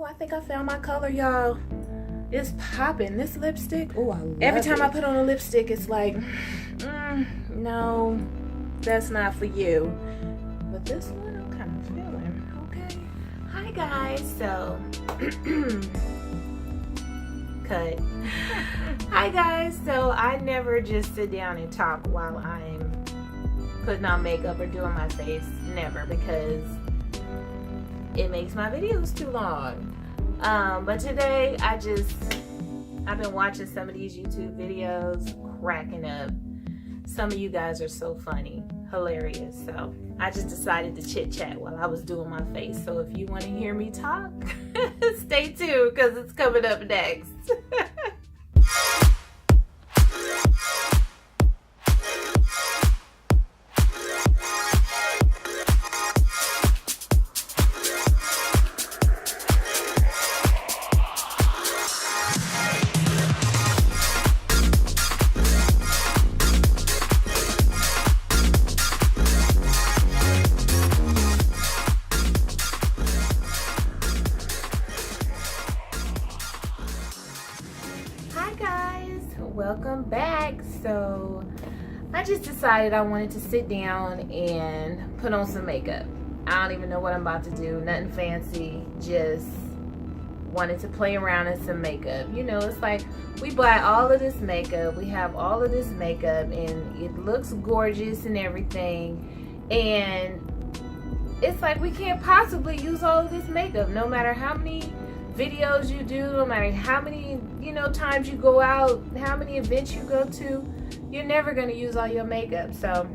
Oh, I think I found my color, y'all. It's popping. This lipstick. Oh, I love Every time it. I put on a lipstick, it's like, no, that's not for you. But this one, I'm kind of feeling. Okay. Hi, guys. So, cut. Hi, guys. So, I never just sit down and talk while I'm putting on makeup or doing my face. Never, because it makes my videos too long. But today I've been watching some of these YouTube videos, cracking up. Some of you guys are so funny, hilarious. So I just decided to chit chat while I was doing my face. So if you want to hear me talk, stay tuned because it's coming up next. Welcome back. So I just decided I wanted to sit down and put on some makeup. I don't even know what I'm about to do, nothing fancy, just wanted to play around in some makeup. You know, it's like we buy all of this makeup, we have all of this makeup, and it looks gorgeous and everything, and it's like we can't possibly use all of this makeup, no matter how many videos you do, no matter how many, times you go out, how many events you go to, you're never going to use all your makeup. So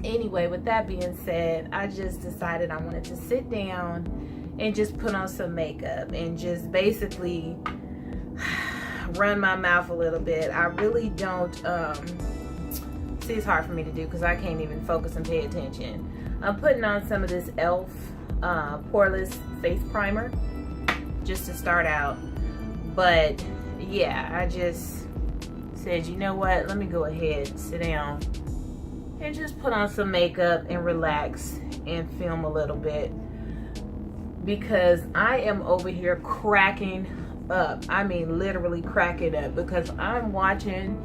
anyway, with that being said, I just decided I wanted to sit down and just put on some makeup and just basically run my mouth a little bit. I really don't, see, it's hard for me to do because I can't even focus and pay attention. I'm putting on some of this e.l.f. Poreless Face Primer just to start out. But yeah, I just said, you know what, let me go ahead, sit down and just put on some makeup and relax and film a little bit, because I am over here cracking up. I mean literally cracking up, because I'm watching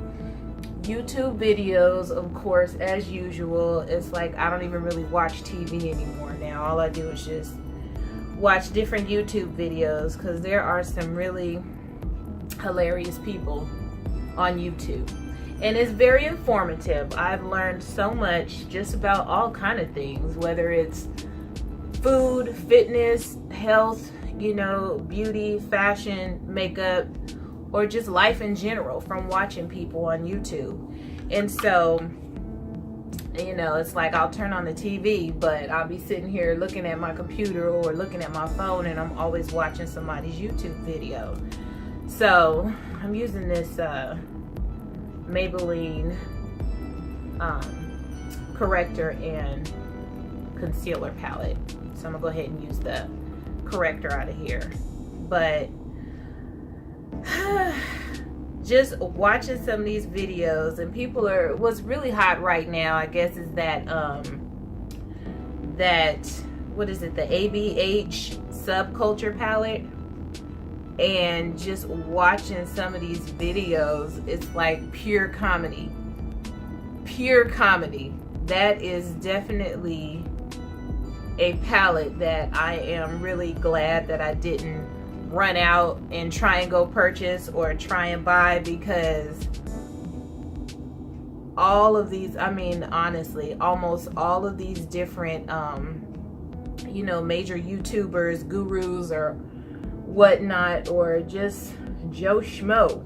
YouTube videos, of course, as usual. It's like I don't even really watch TV anymore now. All I do is just watch different YouTube videos, because there are some really hilarious people on YouTube, and it's very informative. I've learned so much just about all kind of things, whether it's food, fitness, health, beauty, fashion, makeup, or just life in general from watching people on YouTube. And so it's like I'll turn on the TV, but I'll be sitting here looking at my computer or looking at my phone, and I'm always watching somebody's YouTube video. So I'm using this Maybelline corrector and concealer palette. So I'm gonna go ahead and use the corrector out of here. But just watching some of these videos, and people what's really hot right now, I guess, is that what is it, the ABH subculture palette. And just watching some of these videos, it's like pure comedy. That is definitely a palette that I am really glad that I didn't run out and try and go purchase or try and buy, because all of these, I mean, honestly, almost all of these different major YouTubers, gurus, or whatnot, or just Joe Schmo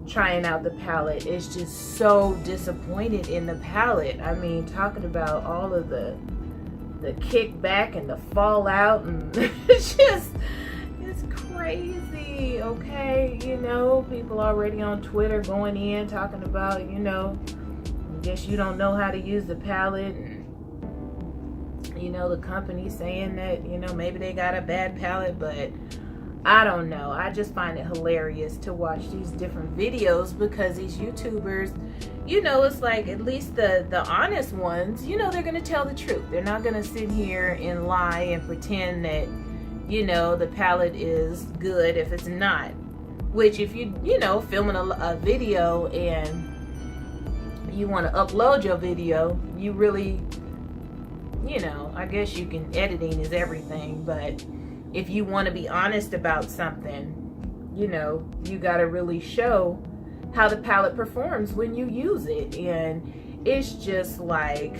trying out the palette, is just so disappointed in the palette. I mean, talking about all of the kickback and the fallout, and it's crazy. Okay, people already on Twitter going in talking about, I guess you don't know how to use the palette, and the company saying that maybe they got a bad palette, but I don't know. I just find it hilarious to watch these different videos, because these YouTubers, it's like, at least the honest ones, they're going to tell the truth. They're not going to sit here and lie and pretend that, you know, the palette is good if it's not. Which if you know, filming a video and you want to upload your video, you really, you know, I guess you can, editing is everything, but if you want to be honest about something, you know, you got to really show how the palette performs when you use it. And it's just like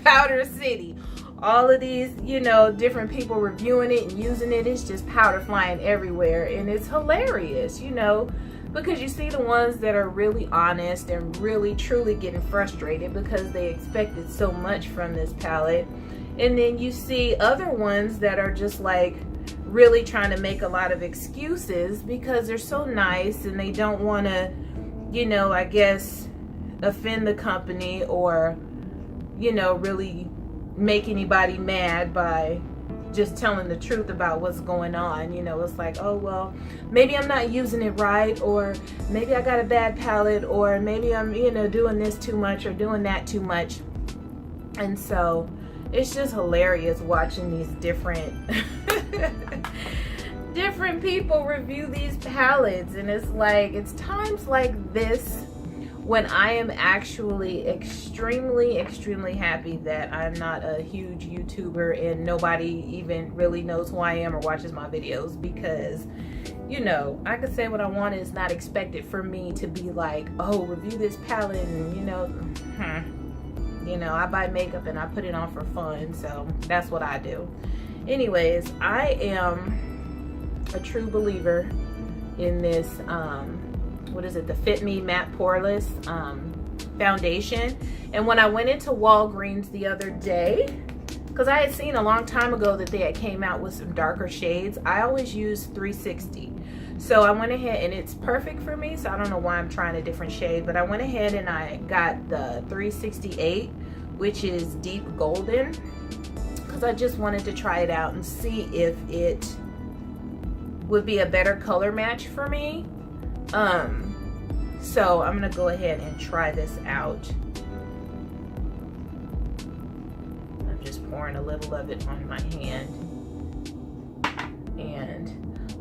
Powder City. All of these, you know, different people reviewing it and using it. It's just powder flying everywhere, and it's hilarious, you know, because you see the ones that are really honest and really truly getting frustrated because they expected so much from this palette. And then you see other ones that are just like really trying to make a lot of excuses because they're so nice and they don't want to, you know, I guess offend the company or, you know, really make anybody mad by just telling the truth about what's going on. You know, it's like, oh, well, maybe I'm not using it right, or maybe I got a bad palette, or maybe I'm, you know, doing this too much or doing that too much. And so it's just hilarious watching these different people review these palettes. And it's like, it's times like this when I am actually extremely happy that I'm not a huge YouTuber and nobody even really knows who I am or watches my videos, because, you know, I could say what I want. It's not expected for me to be like, oh, review this palette, and, you know, I buy makeup and I put it on for fun, so that's what I do. Anyways, I am a true believer in this what is it, the Fit Me Matte Poreless foundation. And when I went into Walgreens the other day, because I had seen a long time ago that they had came out with some darker shades, I always use 360. So I went ahead, and it's perfect for me, so I don't know why I'm trying a different shade, but I went ahead and I got the 368, which is deep golden, because I just wanted to try it out and see if it would be a better color match for me. So I'm gonna go ahead and try this out. I'm just pouring a little of it on my hand, and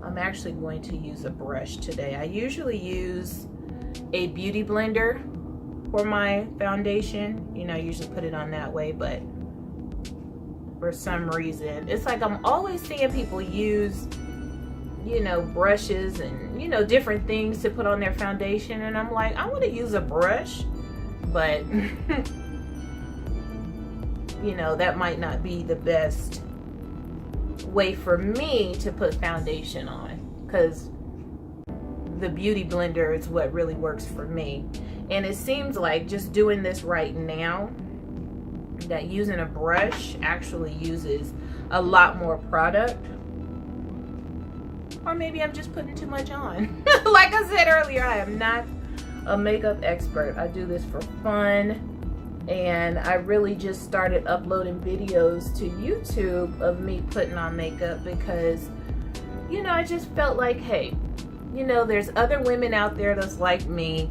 I'm actually going to use a brush today. I usually use a beauty blender for my foundation. You know, I usually put it on that way, but for some reason, it's like I'm always seeing people use, you know, brushes and, you know, different things to put on their foundation, and I'm like, I want to use a brush, but you know, that might not be the best way for me to put foundation on, because the beauty blender is what really works for me. And it seems like just doing this right now, that using a brush actually uses a lot more product. Or maybe I'm just putting too much on. Like I said earlier, I am not a makeup expert. I do this for fun, and I really just started uploading videos to YouTube of me putting on makeup because, you know, I just felt like, hey, you know, there's other women out there that's like me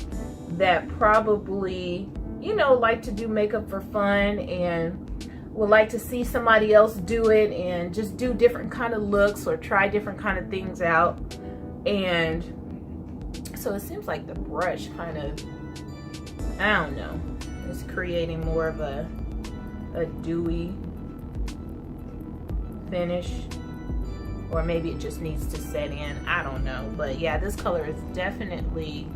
that probably, you know, like to do makeup for fun and would like to see somebody else do it and just do different kind of looks or try different kind of things out. And so it seems like the brush kind of, I don't know, is creating more of a dewy finish, or maybe it just needs to set in, I don't know. But yeah, this color is definitely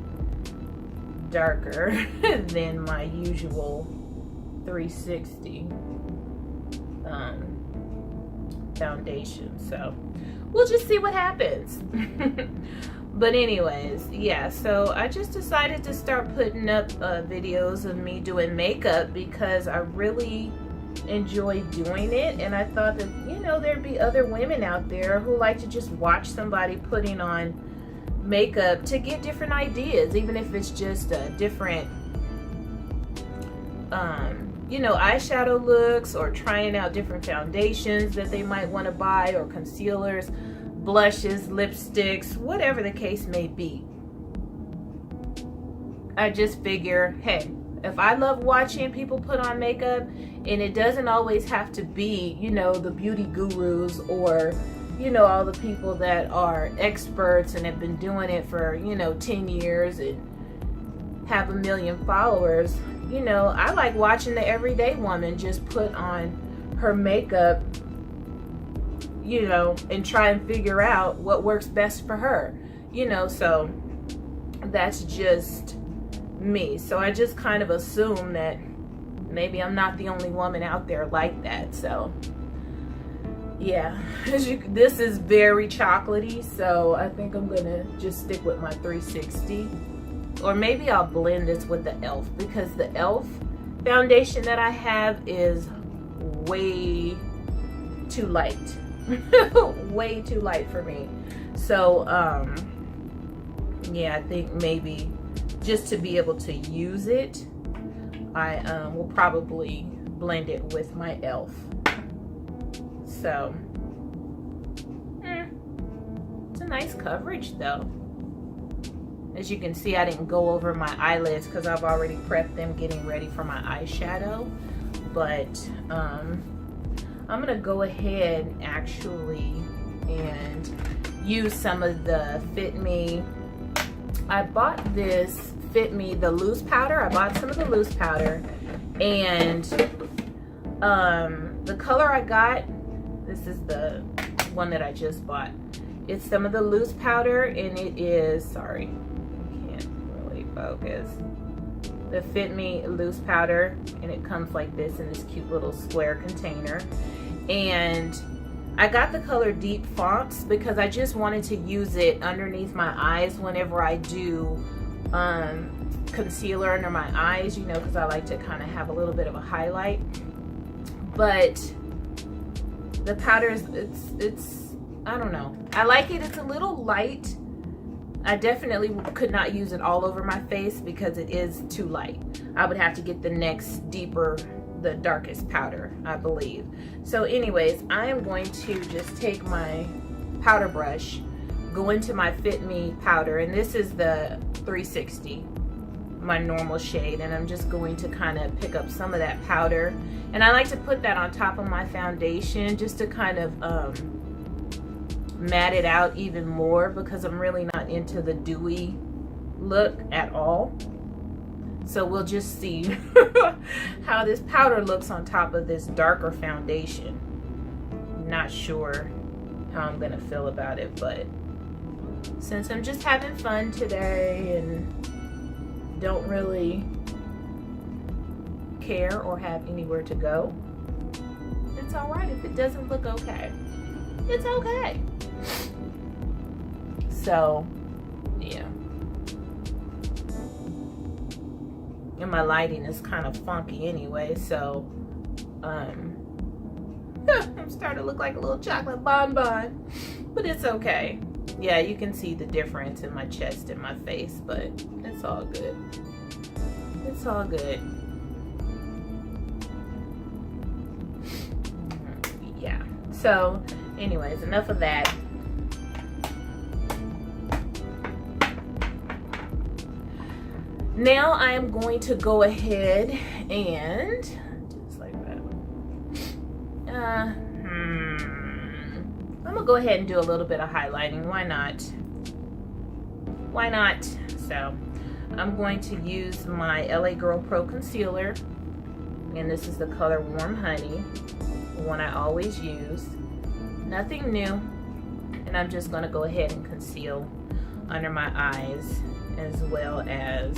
darker than my usual 360 foundation, so we'll just see what happens. But anyways, yeah, so I just decided to start putting up videos of me doing makeup because I really enjoy doing it, and I thought that, you know, there'd be other women out there who like to just watch somebody putting on makeup to get different ideas, even if it's just a different you know, eyeshadow looks, or trying out different foundations that they might want to buy, or concealers, blushes, lipsticks, whatever the case may be. I just figure, hey, if I love watching people put on makeup, and it doesn't always have to be, you know, the beauty gurus or, you know, all the people that are experts and have been doing it for, you know, 10 years and have 1 million followers. You know, I like watching the everyday woman just put on her makeup, you know, and try and figure out what works best for her, you know. So that's just me. So I just kind of assume that maybe I'm not the only woman out there like that. So yeah, this is very chocolatey, so I think I'm gonna just stick with my 360. Or maybe I'll blend this with the e.l.f. because the e.l.f. foundation that I have is way too light. Way too light for me. So yeah, I think maybe just to be able to use it, I will probably blend it with my e.l.f. So it's a nice coverage though. As you can see, I didn't go over my eyelids because I've already prepped them getting ready for my eyeshadow. But I'm gonna go ahead actually and use some of the Fit Me. I bought this Fit Me, the loose powder. I bought some of the loose powder, and the color I got, this is the one that I just bought. It's some of the loose powder, and it is, sorry, I can't really focus. The Fit Me loose powder, and it comes like this in this cute little square container. And I got the color Deep Fonts because I just wanted to use it underneath my eyes whenever I do concealer under my eyes, you know, because I like to kind of have a little bit of a highlight. But the powder is, it's I don't know, I like it. It's a little light. I definitely could not use it all over my face because it is too light. I would have to get the next deeper, the darkest powder, I believe. So anyways, I am going to just take my powder brush, go into my Fit Me powder, and this is the 360, my normal shade, and I'm just going to kind of pick up some of that powder, and I like to put that on top of my foundation just to kind of matte it out even more because I'm really not into the dewy look at all. So we'll just see how this powder looks on top of this darker foundation. Not sure how I'm gonna feel about it, but since I'm just having fun today and don't really care or have anywhere to go, it's all right if it doesn't look okay. It's okay. So yeah, and my lighting is kind of funky anyway, so I'm starting to look like a little chocolate bonbon, but it's okay. Yeah, you can see the difference in my chest and my face, but it's all good. It's all good. Yeah, so anyways, enough of that. Now I am going to go ahead and just like that. I'm gonna go ahead and do a little bit of highlighting. Why not? Why not? So I'm going to use my LA Girl Pro Concealer, and this is the color Warm Honey, the one I always use. Nothing new, and I'm just gonna go ahead and conceal under my eyes as well as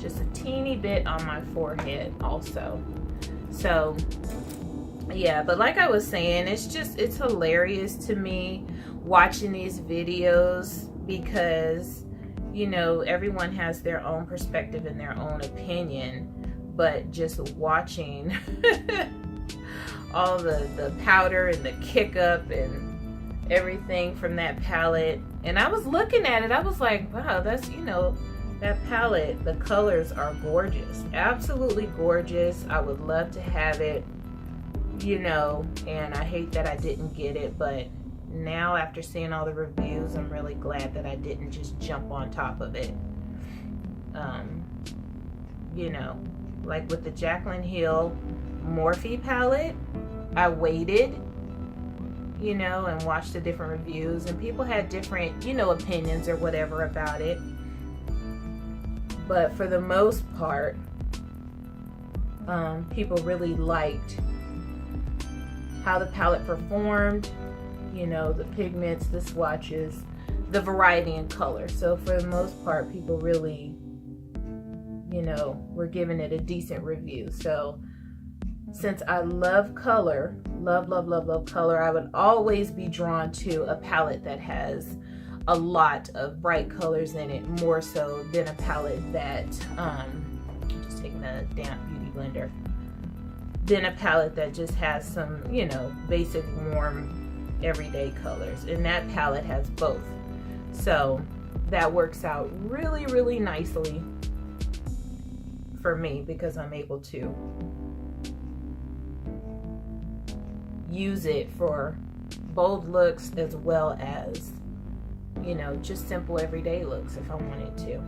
just a teeny bit on my forehead also. So yeah, but like I was saying, it's hilarious to me watching these videos because, you know, everyone has their own perspective and their own opinion, but just watching all the powder and the kick up and everything from that palette, and I was looking at it, I was like, wow, that's, you know, that palette, the colors are gorgeous, absolutely gorgeous. I would love to have it, you know, and I hate that I didn't get it, but now after seeing all the reviews, I'm really glad that I didn't just jump on top of it. You know, like with the Jaclyn Hill Morphe palette, I waited you know, and watched the different reviews, and people had different, you know, opinions or whatever about it. But for the most part, people really liked how the palette performed, you know, the pigments, the swatches, the variety in color. So for the most part, people really, you know, were giving it a decent review. So since I love color, love color, I would always be drawn to a palette that has a lot of bright colors in it, more so than a palette that, I'm just taking a damp beauty blender, than a palette that just has some, you know, basic warm everyday colors. And that palette has both. So that works out really, really nicely for me, because I'm able to use it for bold looks as well as, you know, just simple everyday looks if I wanted to.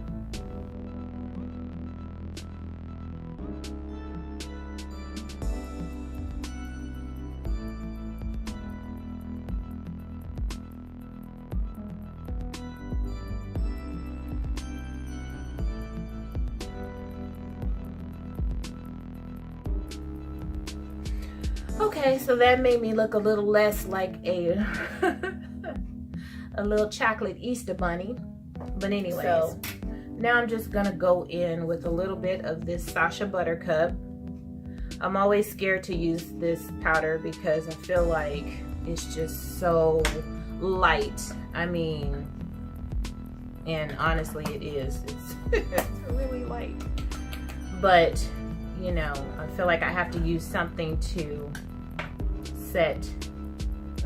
Okay, so that made me look a little less like a a little chocolate Easter bunny. But anyways, so now I'm just gonna go in with a little bit of this Sacha Buttercup. I'm always scared to use this powder because I feel like it's just so light. I mean, and honestly it is. It's really light. But, you know, I feel like I have to use something to set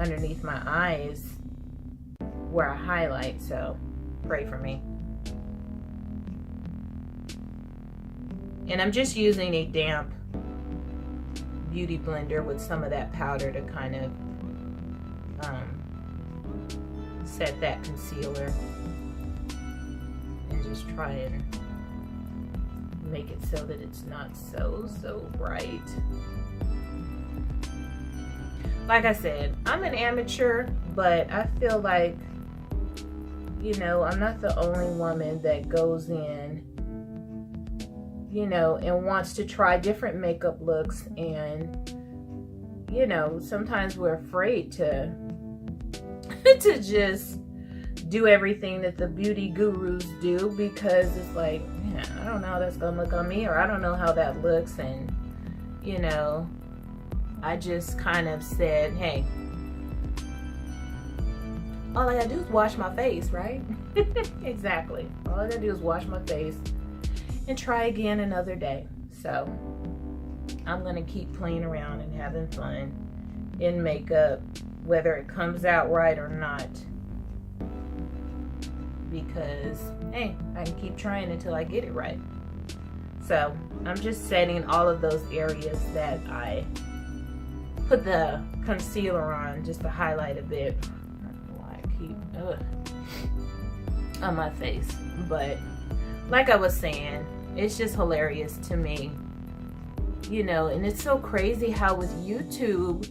underneath my eyes where I highlight, so pray for me. And I'm just using a damp beauty blender with some of that powder to kind of set that concealer and just try and make it so that it's not so bright. Like I said, I'm an amateur, but I feel like, you know, I'm not the only woman that goes in, you know, and wants to try different makeup looks. And, you know, sometimes we're afraid to to just do everything that the beauty gurus do, because it's like, man, I don't know how that's gonna look on me, or I don't know how that looks. And, you know, I just kind of said, hey, all I gotta do is wash my face, right? Exactly. All I gotta do is wash my face and try again another day. So I'm gonna keep playing around and having fun in makeup, whether it comes out right or not, because, hey, I can keep trying until I get it right. So I'm just setting all of those areas that I put the concealer on, just to highlight a bit. I don't know why I keep on my face, but like I was saying, it's just hilarious to me, you know. And it's so crazy how with YouTube,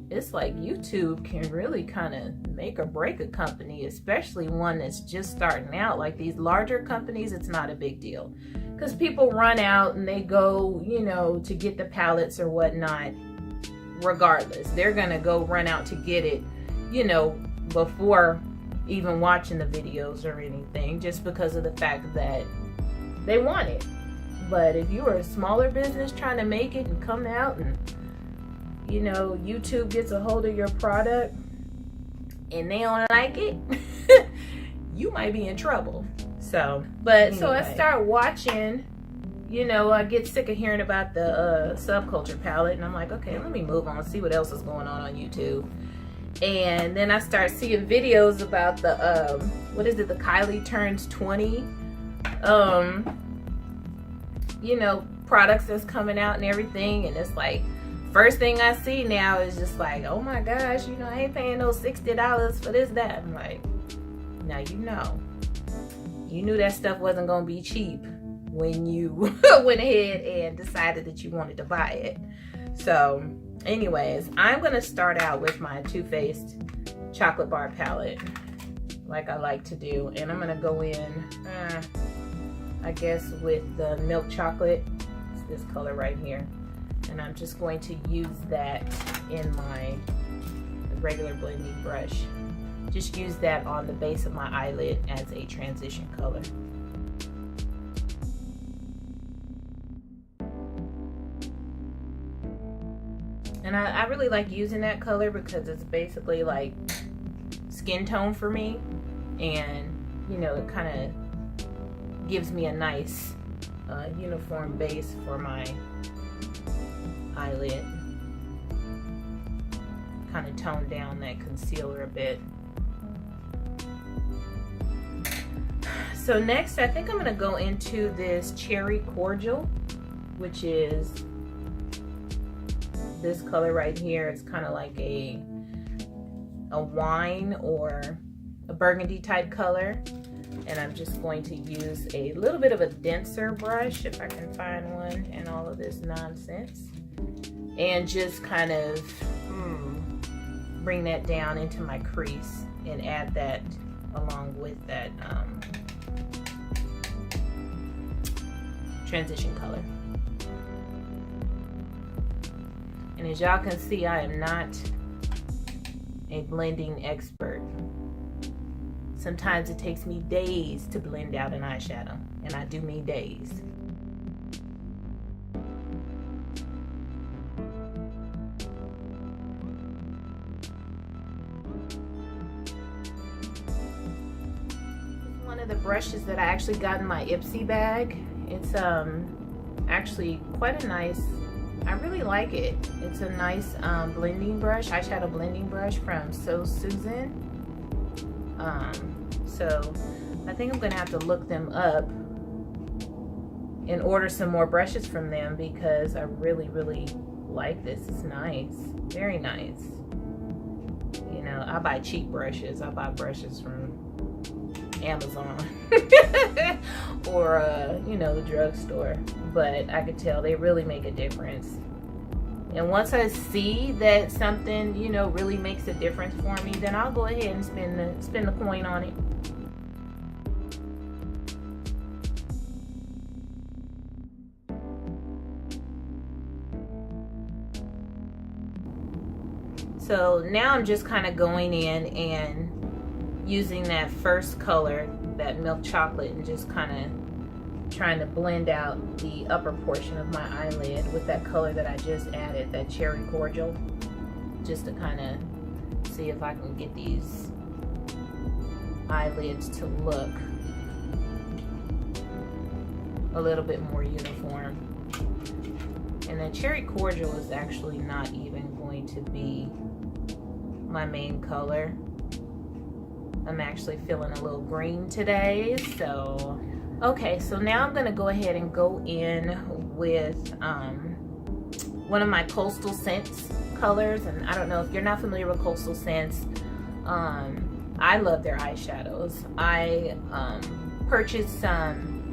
it's like YouTube can really kind of make or break a company, especially one that's just starting out. Like these larger companies, it's not a big deal, because people run out and they go, you know, to get the palettes or whatnot. Regardless, they're gonna go run out to get it, you know, before even watching the videos or anything, just because of the fact that they want it. But if you are a smaller business trying to make it and come out, and, you know, YouTube gets a hold of your product and they don't like it, you might be in trouble. So, but anyway. So I start watching. You know, I get sick of hearing about the Subculture palette, and I'm like, okay, let me move on, see what else is going on YouTube. And then I start seeing videos about the what is it, the Kylie Turns 20 you know, products that's coming out and everything. And it's like, first thing I see now is just like, oh my gosh, you know, I ain't paying no $60 for this, that. I'm like, now you knew that stuff wasn't gonna be cheap when you went ahead and decided that you wanted to buy it. So anyways, I'm gonna start out with my Too Faced chocolate bar palette, like I like to do, and I'm gonna go in, I guess, with the milk chocolate. It's this color right here, and I'm just going to use that in my regular blending brush. Just use that on the base of my eyelid as a transition color. And I really like using that color because it's basically like skin tone for me, and you know, it kind of gives me a nice uniform base for my eyelid. Kind of tone down that concealer a bit. So next, I think I'm going to go into this Cherry Cordial, which is this color right here. It's kind of like a wine or a burgundy type color, and I'm just going to use a little bit of a denser brush, if I can find one, and all of this nonsense, and just kind of bring that down into my crease and add that along with that transition color. And as y'all can see, I am not a blending expert. Sometimes it takes me days to blend out an eyeshadow, and I do mean days. One of the brushes that I actually got in my Ipsy bag. It's actually quite a nice, I really like it. It's a nice blending brush, eyeshadow blending brush from SoSusan. So I think I'm gonna have to look them up and order some more brushes from them because I really like this. It's nice, very nice. You know, I buy cheap brushes. I buy brushes from Amazon or you know, the drugstore, but I could tell they really make a difference. And once I see that something, you know, really makes a difference for me, then I'll go ahead and spend the coin on it. So now I'm just kind of going in and using that first color, that milk chocolate, and just kind of trying to blend out the upper portion of my eyelid with that color that I just added, that Cherry Cordial, just to kind of see if I can get these eyelids to look a little bit more uniform. And the Cherry Cordial is actually not even going to be my main color. I'm actually feeling a little green today, so okay, so now I'm gonna go ahead and go in with one of my Coastal Scents colors. And I don't know if you're not familiar with Coastal Scents. I love their eyeshadows. I purchased some,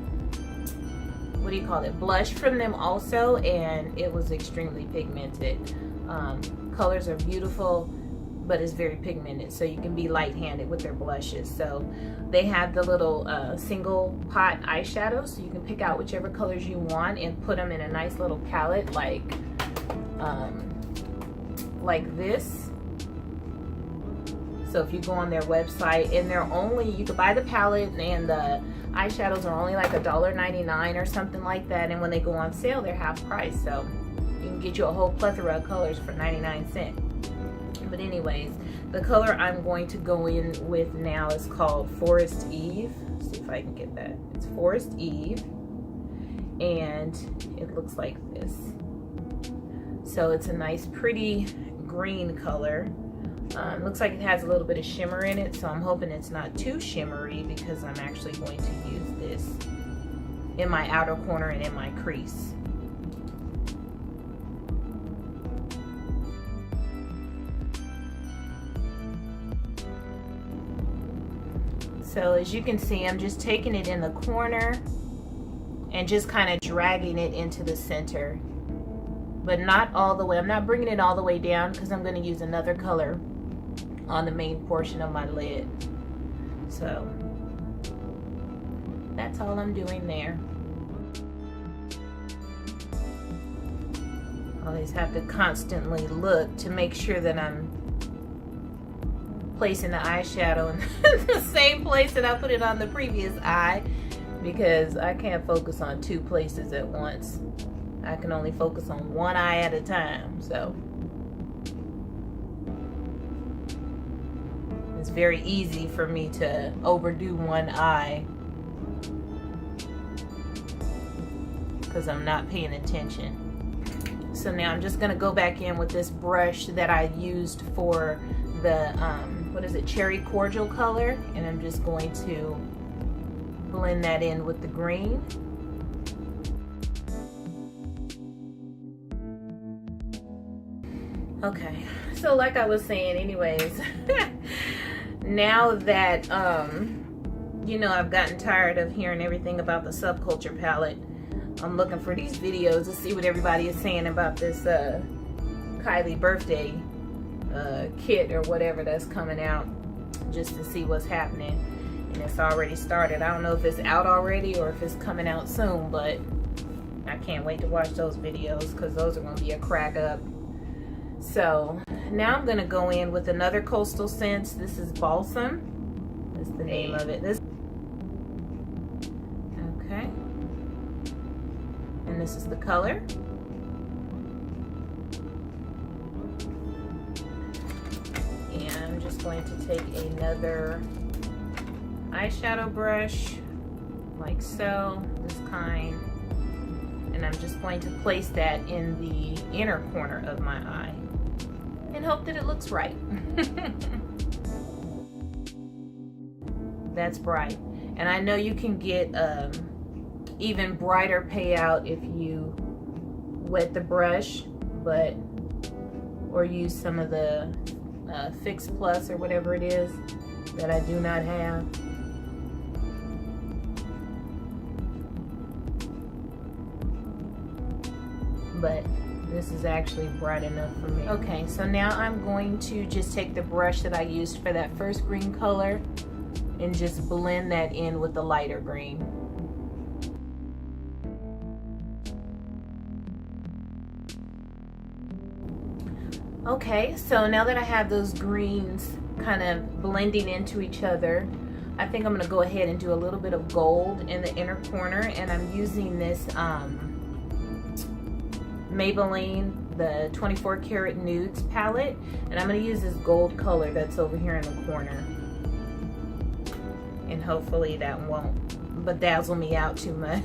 what do you call it, blush from them also, and it was extremely pigmented. Colors are beautiful, but it's very pigmented, so you can be light-handed with their blushes. So they have the little single pot eyeshadows, so you can pick out whichever colors you want and put them in a nice little palette like this. So if you go on their website, and they're only, you can buy the palette and the eyeshadows are only like $1.99 or something like that, and when they go on sale they're half price, so you can get you a whole plethora of colors for 99 cents. But anyways, the color I'm going to go in with now is called Forest Eve. Let's see if I can get that. It's Forest Eve, and it looks like this. So it's a nice pretty green color. Looks like it has a little bit of shimmer in it, so I'm hoping it's not too shimmery because I'm actually going to use this in my outer corner and in my crease. So as you can see, I'm just taking it in the corner and just kind of dragging it into the center. but not all the way. I'm not bringing it all the way down because I'm going to use another color on the main portion of my lid. So that's all I'm doing there. Always have to constantly look to make sure that I'm placing the eyeshadow in the same place that I put it on the previous eye, because I can't focus on two places at once. I can only focus on one eye at a time. So it's very easy for me to overdo one eye because I'm not paying attention. So now I'm just going to go back in with this brush that I used for the, what is it, cherry cordial color. And I'm just going to blend that in with the green. Okay, so like I was saying anyways, now that, you know, I've gotten tired of hearing everything about the Subculture palette, I'm looking for these videos to see what everybody is saying about this Kylie birthday kit or whatever that's coming out, just to see what's happening. And it's already started. I don't know if it's out already or if it's coming out soon, but I can't wait to watch those videos because those are going to be a crack up. So now I'm going to go in with another coastal scent. This is Balsam. That's the name of it. Okay. And this is the color. And I'm just going to take another eyeshadow brush, like so, this kind. And I'm just going to place that in the inner corner of my eye and hope that it looks right. That's bright. And I know you can get even brighter payout if you wet the brush, but or use some of the Fix Plus or whatever it is that I do not have. But this is actually bright enough for me. Okay, so now I'm going to just take the brush that I used for that first green color and just blend that in with the lighter green. Okay, so now that I have those greens kind of blending into each other, I think I'm going to go ahead and do a little bit of gold in the inner corner, and I'm using this Maybelline, the 24 Karat Nudes palette, and I'm going to use this gold color that's over here in the corner, and hopefully that won't bedazzle me out too much.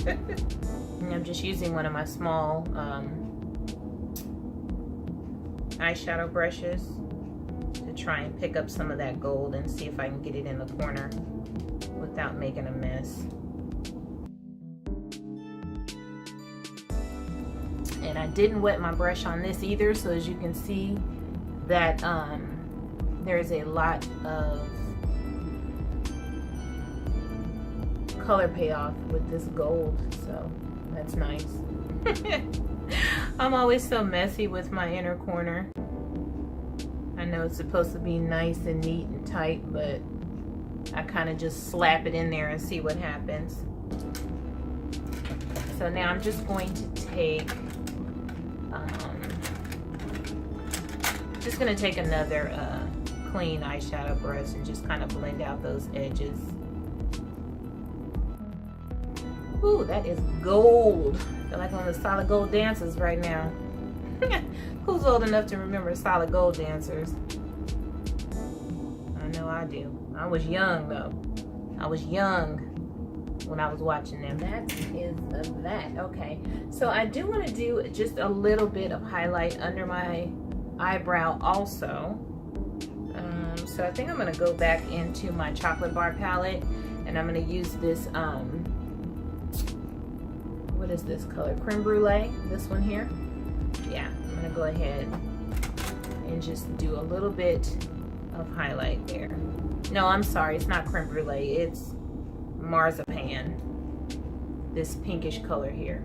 And I'm just using one of my small eyeshadow brushes to try and pick up some of that gold and see if I can get it in the corner without making a mess. And I didn't wet my brush on this either, so as you can see that there's a lot of color payoff with this gold, so that's nice. I'm always so messy with my inner corner. I know it's supposed to be nice and neat and tight, but I kind of just slap it in there and see what happens. So now I'm just going to take another clean eyeshadow brush and just kind of blend out those edges. Ooh, that is gold. I feel like I'm on the Solid Gold Dancers right now. Who's old enough to remember Solid Gold Dancers? I know I do. I was young though. I was young when I was watching them. That is that. Okay, so I do want to do just a little bit of highlight under my eyebrow also. So I think I'm going to go back into my chocolate bar palette, and I'm going to use this what is this color? Creme Brulee, this one here. Yeah, I'm going to go ahead and just do a little bit of highlight there. No, I'm sorry, it's not Creme Brulee, it's Marzipan. This pinkish color here.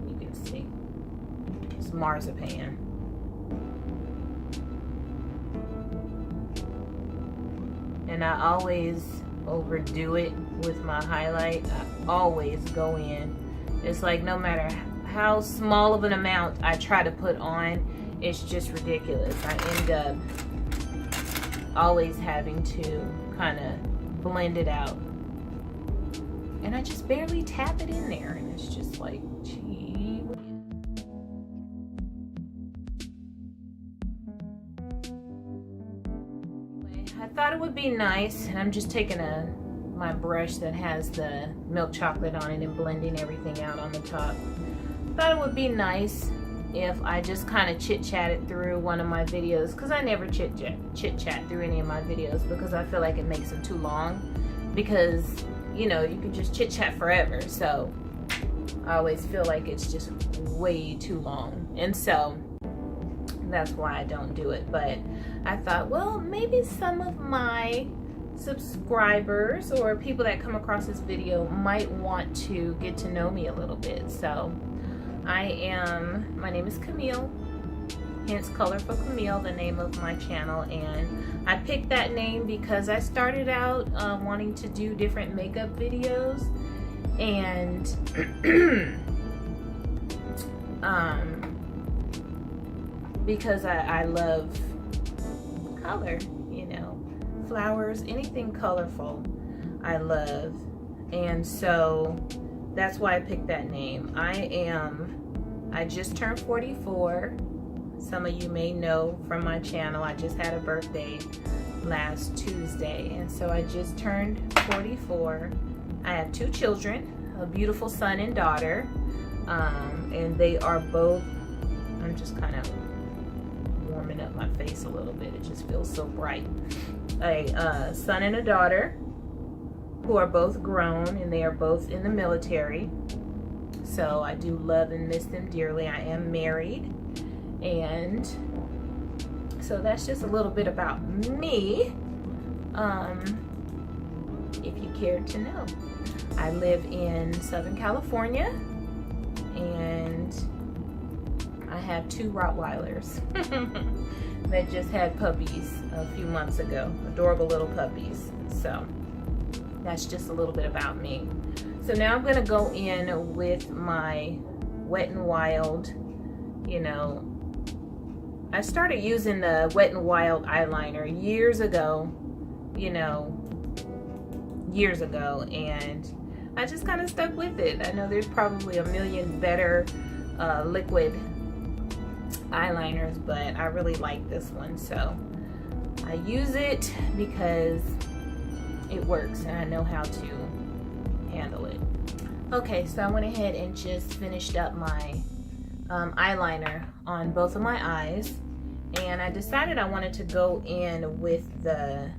You can see. It's marzipan. And I always overdo it with my highlight. I always go in. It's like no matter how small of an amount I try to put on, it's just ridiculous. I end up always having to kind of blend it out. And I just barely tap it in there. And it's just like, gee. I thought it would be nice, and I'm just taking my brush that has the milk chocolate on it and blending everything out on the top. Thought it would be nice if I just kind of chit-chatted through one of my videos, because I never chit-chat through any of my videos because I feel like it makes them too long, because you know, you can just chit-chat forever. So I always feel like it's just way too long, and so that's why I don't do it. But I thought, well, maybe some of my subscribers or people that come across this video might want to get to know me a little bit. So my name is Camille, hence Colorful Camille, the name of my channel. And I picked that name because I started out wanting to do different makeup videos, and because I love color, you know, flowers, anything colorful I love. And so that's why I picked that name. I just turned 44. Some of you may know from my channel, I just had a birthday last Tuesday, and so I just turned 44. I have 2 children, a beautiful son and daughter, and they are both, I'm just kind of warming up my face a little bit, it just feels so bright. A son and a daughter who are both grown, and they are both in the military. So I do love and miss them dearly. I am married, and so that's just a little bit about me, if you cared to know. I live in Southern California, and I have 2 Rottweilers that just had puppies a few months ago. Adorable little puppies. So that's just a little bit about me. So now I'm gonna go in with my Wet n Wild. You know, I started using the Wet n Wild eyeliner years ago, you know, years ago, and I just kind of stuck with it. I know there's probably a million better liquid eyeliners, but I really like this one, so I use it because it works and I know how to handle it. Okay, so I went ahead and just finished up my eyeliner on both of my eyes, and I decided I wanted to go in with the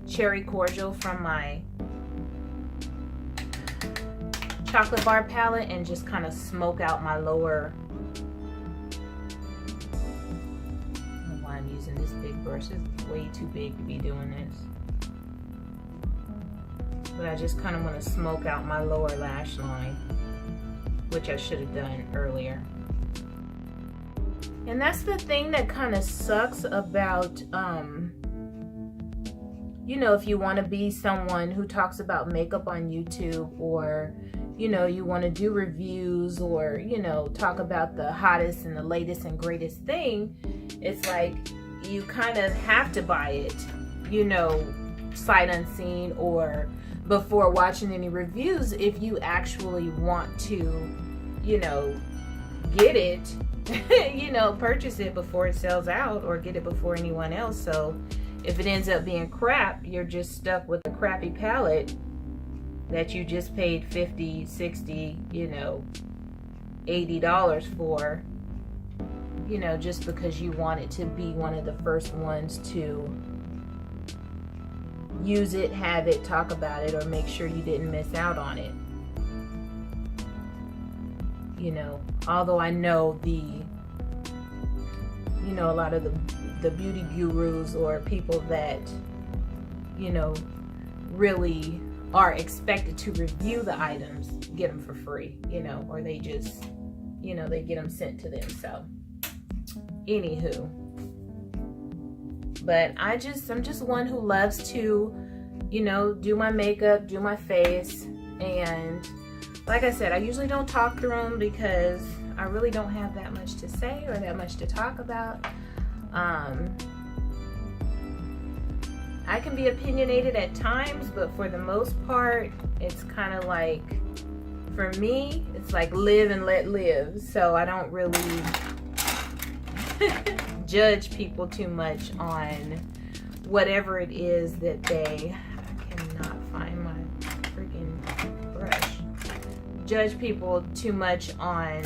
Cherry Cordial from my chocolate bar palette and just kind of smoke out my lower. I don't know why I'm using this big brush. It's way too big to be doing this. But I just kind of want to smoke out my lower lash line, which I should have done earlier. And that's the thing that kind of sucks about, you know, if you want to be someone who talks about makeup on YouTube, or, you know, you want to do reviews, or, you know, talk about the hottest and the latest and greatest thing, it's like you kind of have to buy it, you know, sight unseen or before watching any reviews if you actually want to, you know, get it, you know, purchase it before it sells out or get it before anyone else. So if it ends up being crap, you're just stuck with a crappy palette that you just paid $50, $60, you know, $80 for, you know, just because you want it to be one of the first ones to use it, have it, talk about it, or make sure you didn't miss out on it. You know, although I know the, you know, a lot of the beauty gurus or people that, you know, really are expected to review the items get them for free, you know, or they just you know, they get them sent to them. So anywho, but I'm just one who loves to, you know, do my makeup, do my face. And like I said, I usually don't talk through them because I really don't have that much to say or that much to talk about. I can be opinionated at times, but for the most part, it's kind of like, for me, it's like live and let live. So I don't really judge people too much on whatever it is that they, I cannot find my freaking brush. Judge people too much on,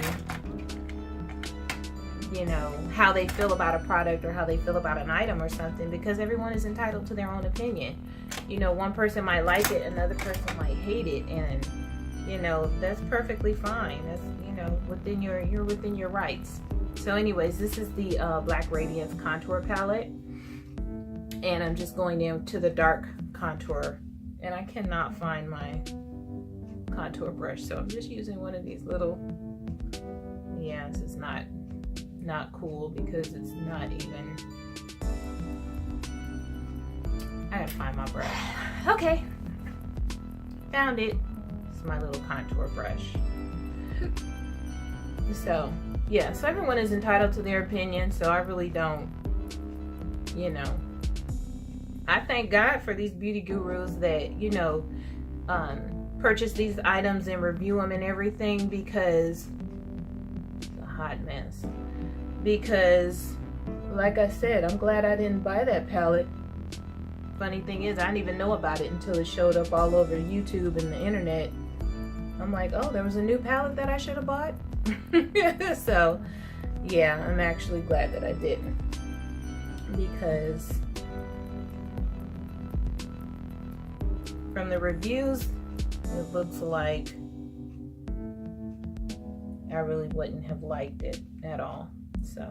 you know, how they feel about a product or how they feel about an item or something, because everyone is entitled to their own opinion. You know, one person might like it, another person might hate it, and you know, that's perfectly fine. That's, you know, you're within your rights. So anyways, this is the Black Radiance contour palette, and I'm just going into the dark contour, and I cannot find my contour brush, so I'm just using one of these little, yeah, this is not cool because it's not even, I gotta find my brush. Okay, found it. It's my little contour brush. So yeah, so everyone is entitled to their opinion, so I really don't, you know, I thank God for these beauty gurus that, you know, purchase these items and review them and everything, because it's a hot mess. Because like I said, I'm glad I didn't buy that palette. Funny thing is, I didn't even know about it until it showed up all over YouTube and the internet. I'm like, oh, there was a new palette that I should have bought. So yeah, I'm actually glad that I didn't, because from the reviews, it looks like I really wouldn't have liked it at all. So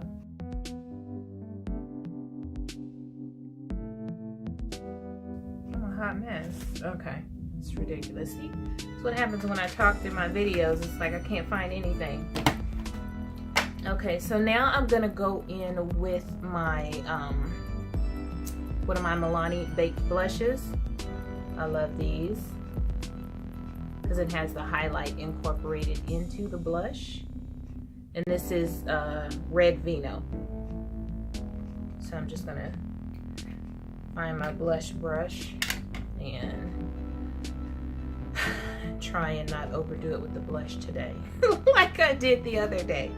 I'm a hot mess. Okay, it's ridiculous. See, that's what happens when I talk through my videos. It's like I can't find anything. Okay, so now I'm gonna go in with my one of my Milani baked blushes. I love these because it has the highlight incorporated into the blush. And this is Red Vino. So I'm just gonna find my blush brush and try and not overdo it with the blush today, like I did the other day.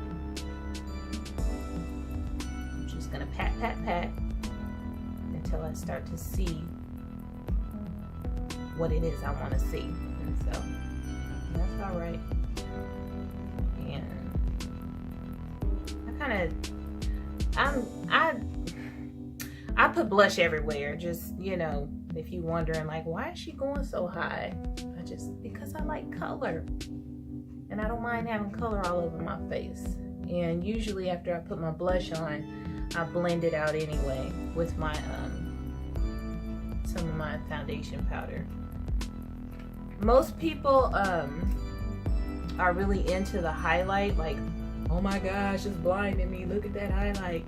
I'm just gonna pat, pat, pat until I start to see what it is I want to see. And so that's all right. And I put blush everywhere, just, you know, if you wondering like, why is she going so high? Because I like color, and I don't mind having color all over my face. And usually after I put my blush on, I blend it out anyway with my some of my foundation powder. Most people are really into the highlight, like, oh my gosh, it's blinding me, look at that highlight.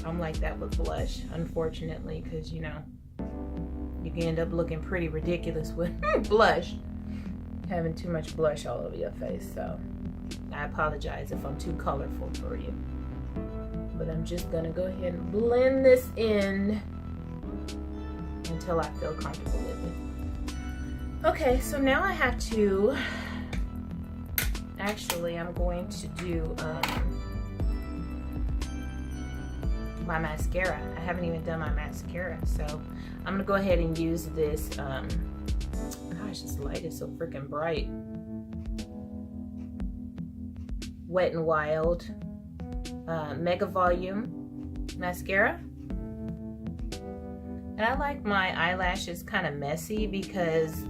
I'm like that with blush, unfortunately, because, you know, you can end up looking pretty ridiculous with blush, having too much blush all over your face. So I apologize if I'm too colorful for you, but I'm just gonna go ahead and blend this in until I feel comfortable with it. Okay, so now I have to, actually I'm going to do my mascara. I haven't even done my mascara, so I'm gonna go ahead and use this, gosh, this light is so freaking bright, Wet n Wild Mega Volume mascara. And I like my eyelashes kind of messy because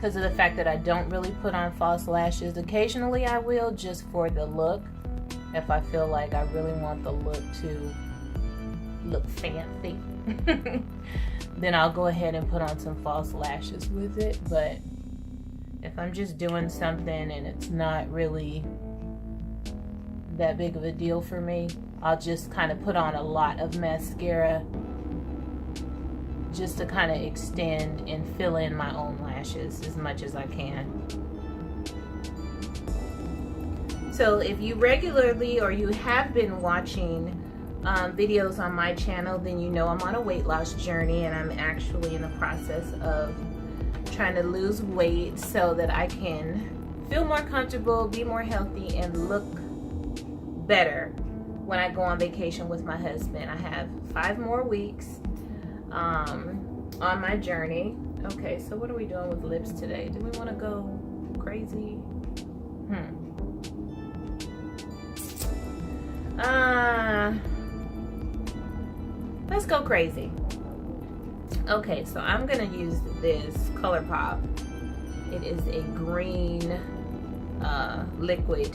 of the fact that I don't really put on false lashes. Occasionally I will, just for the look. If I feel like I really want the look to look fancy, then I'll go ahead and put on some false lashes with it. But If I'm just doing something and it's not really that big of a deal for me, I'll just kind of put on a lot of mascara just to kind of extend and fill in my own lashes as much as I can. So if you regularly or you have been watching videos on my channel, then you know I'm on a weight loss journey, and I'm actually in the process of trying to lose weight so that I can feel more comfortable, be more healthy, and look better when I go on vacation with my husband. I have 5 more weeks on my journey. Okay, so what are we doing with lips today? Do we want to go crazy? Let's go crazy. Okay, so I'm gonna use this ColourPop. It is a green liquid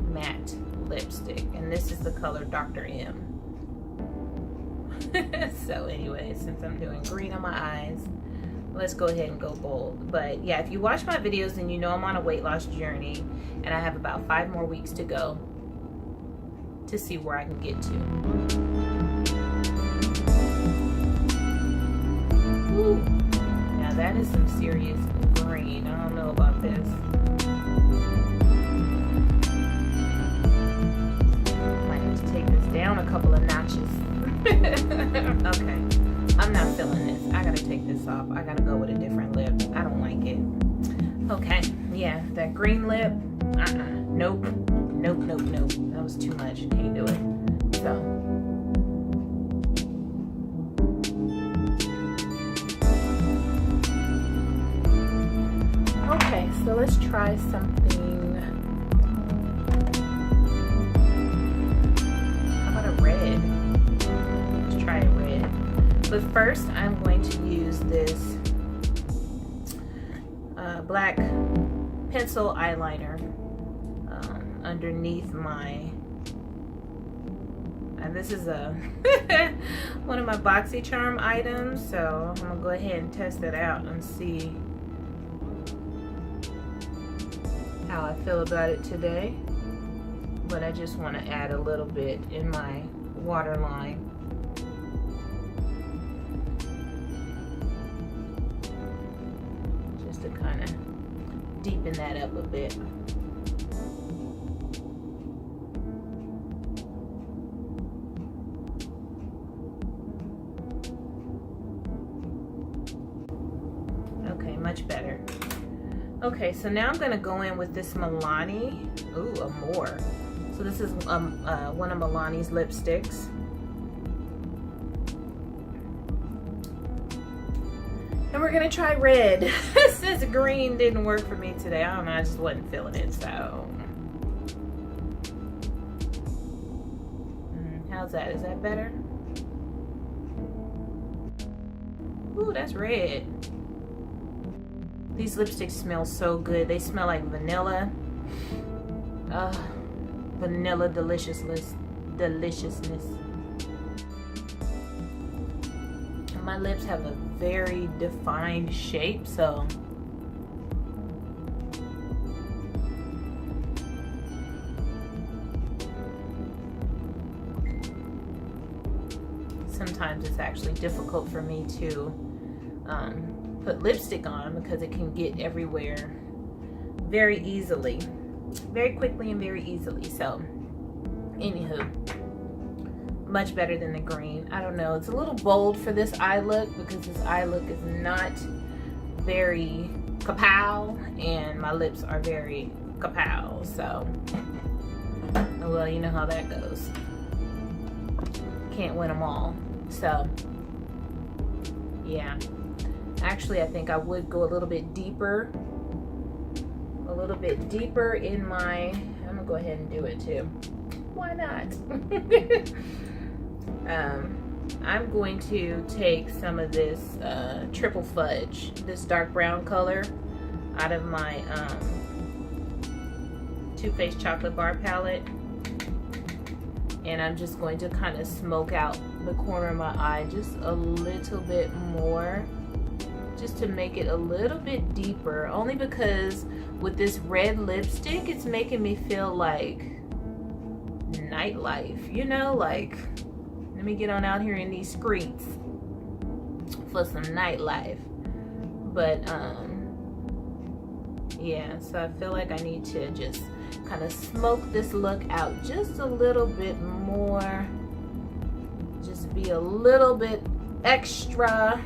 matte lipstick, and this is the color Dr. M. So anyway, since I'm doing green on my eyes, let's go ahead and go bold. But yeah, if you watch my videos, then you know I'm on a weight loss journey, and I have about 5 more weeks to go to see where I can get to. Ooh. Now that is some serious green. I don't know about this. Might have to take this down a couple of notches. Okay, I'm not feeling this. I gotta take this off. I gotta go with a different lip. I don't like it. Okay, yeah, that green lip. Nope. Nope, nope, nope. That was too much. Can't do it. So. Okay, so let's try something. How about a red? Let's try a red. But first, I'm going to use this black pencil eyeliner underneath my, and this is a one of my BoxyCharm items, so I'm gonna go ahead and test it out and see how I feel about it today. But I just want to add a little bit in my waterline. Just to kind of deepen that up a bit. Okay, much better. Okay, so now I'm gonna go in with this Milani. Ooh, Amore. So this is one of Milani's lipsticks. And we're gonna try red. Since green didn't work for me today, I don't know, I just wasn't feeling it, so. How's that? Is that better? Ooh, that's red. These lipsticks smell so good. They smell like vanilla. Vanilla deliciousness. And my lips have a very defined shape, so sometimes it's actually difficult for me to put lipstick on because it can get everywhere very easily, very quickly and very easily. So anywho, much better than the green. I don't know, it's a little bold for this eye look because this eye look is not very kapow and my lips are very kapow, so well, you know how that goes. Can't win them all. So yeah, actually I think I would go a little bit deeper in my, I'm gonna go ahead and do it too. Why not? I'm going to take some of this triple fudge, this dark brown color, out of my Too Faced chocolate bar palette, and I'm just going to kind of smoke out the corner of my eye just a little bit more, just to make it a little bit deeper, only because with this red lipstick, it's making me feel like nightlife, you know, like let me get on out here in these streets for some nightlife. But yeah, so I feel like I need to just kind of smoke this look out just a little bit more, just be a little bit extra,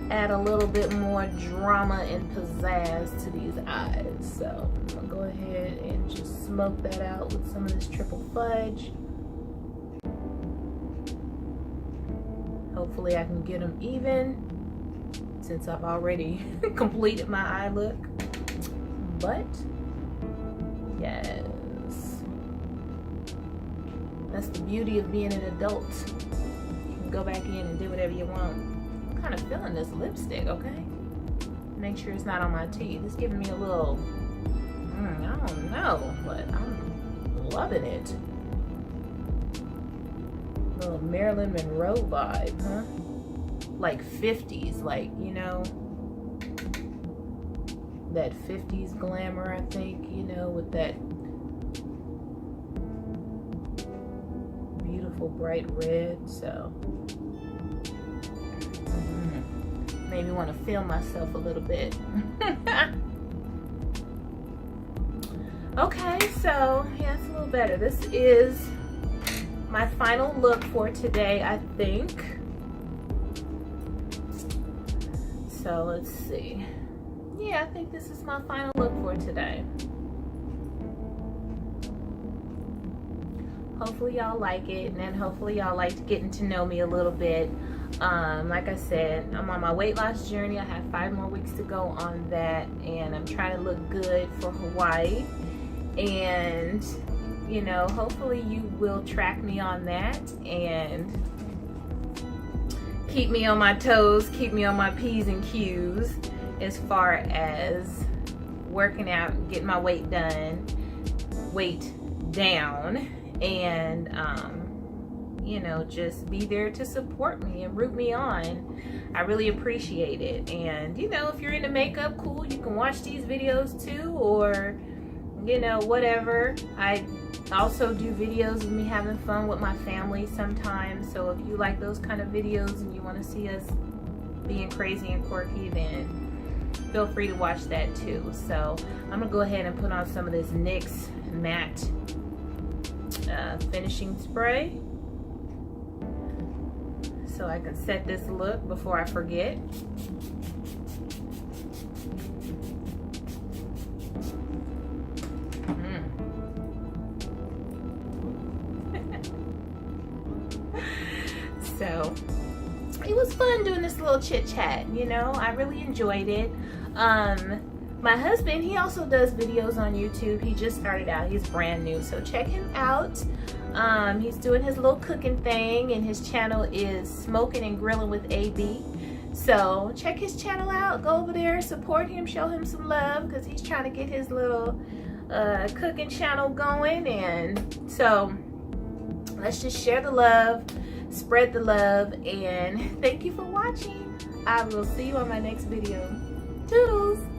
add a little bit more drama and pizzazz to these eyes. So I'm gonna go ahead and just smoke that out with some of this triple fudge. Hopefully I can get them even, since I've already completed my eye look. But yes, that's the beauty of being an adult. You can go back in and do whatever you want. I'm kind of feeling this lipstick, okay? Make sure it's not on my teeth. It's giving me a little, I don't know, but I'm loving it. Little Marilyn Monroe vibe, huh? Like 50s, like, you know, that 50s glamour, I think, you know, with that beautiful bright red. So made me want to film myself a little bit. Okay, so yeah, it's a little better. This is my final look for today, I think. So let's see. Yeah, I think this is my final look for today. Hopefully y'all like it, and then hopefully y'all liked getting to know me a little bit. Like I said, I'm on my weight loss journey. I have 5 more weeks to go on that, and I'm trying to look good for Hawaii. And you know, hopefully you will track me on that and keep me on my toes, keep me on my P's and Q's as far as working out, getting my weight down, and you know, just be there to support me and root me on. I really appreciate it. And you know, if you're into makeup, cool, you can watch these videos too, or you know, whatever. I also do videos of me having fun with my family sometimes, so if you like those kind of videos and you want to see us being crazy and quirky, then feel free to watch that too. So I'm gonna go ahead and put on some of this NYX matte finishing spray so I can set this look before I forget. So it was fun doing this little chit chat, you know, I really enjoyed it. My husband, he also does videos on YouTube. He just started out, he's brand new, so check him out. He's doing his little cooking thing, and his channel is Smoking and Grilling with AB. So check his channel out, go over there, support him, show him some love, because he's trying to get his little cooking channel going. And so let's just share the love, spread the love, and thank you for watching. I will see you on my next video. Toodles!